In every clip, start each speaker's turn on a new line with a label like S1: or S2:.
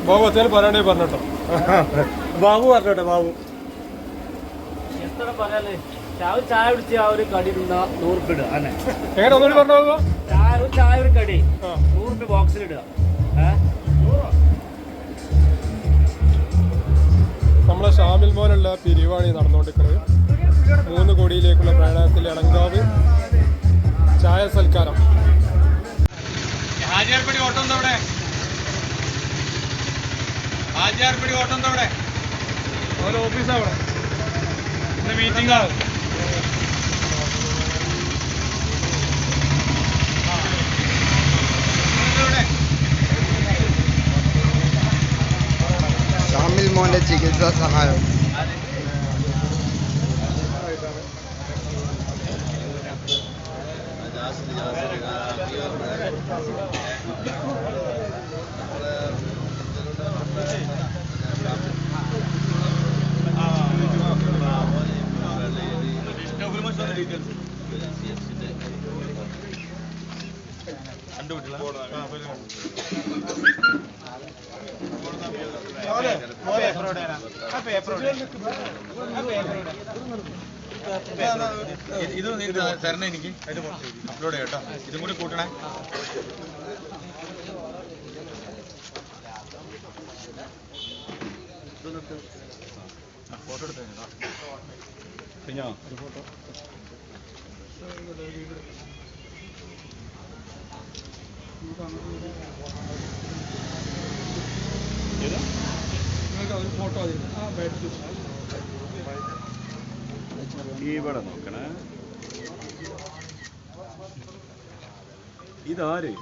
S1: ബാബു അത്യാവശ്യം പറയാനേ പറഞ്ഞോട്ടോ. ബാബു പറഞ്ഞോട്ടെ. ബാബു
S2: എത്ര പറയാല്ലേ, ചായ കുടിച്ച ആ ഒരു കടി തിന്നാ 100 ഉറുപ്പിക ഇടുക.
S1: എങ്ങനെ ഒന്നുകൂടി പറഞ്ഞോ.
S2: ചായ ഒരു കടി 100 ഉറുപ്പിക ബോക്സിൽ ഇടുക.
S1: നമ്മളെ ഷാമിൽ മോനുള്ള പിരിവാണ് നടന്നുകൊണ്ടിരിക്കുന്നത്. 3 കോടിയിലേക്കുള്ള പ്രയാണത്തിൽ എളങ്കാവ് ചായ സൽക്കാരം. ഹാജിയാർപ്പടി ഓട്ടം എന്താ അവിടെ? ഹാജിയാർപ്പടി ഓട്ടം എന്താ അവിടെ? ഓരോ ഓഫീസാ അവിടെ. ഇന്ന് മീറ്റിംഗ് ആണ്.
S3: ഷാമിൽ മോന്റെ ചികിത്സാ സഹായം.
S4: ഇത് തരണേ എനിക്ക്. അപ്ലോഡ് ചെയ്യട്ടോ. ഇതും കൂടി കൂട്ടണേ. ഫോട്ടോ എടുത്തോ. കഴിഞ്ഞോ ഒരു ഫോട്ടോ? ഇവിടെ നോക്കണേ. ഇതാര്?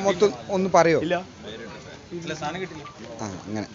S3: മൊത്തം ഒന്ന് പറയോ?
S4: ഇല്ല, സാധനം കിട്ടില്ല.
S3: അങ്ങനെ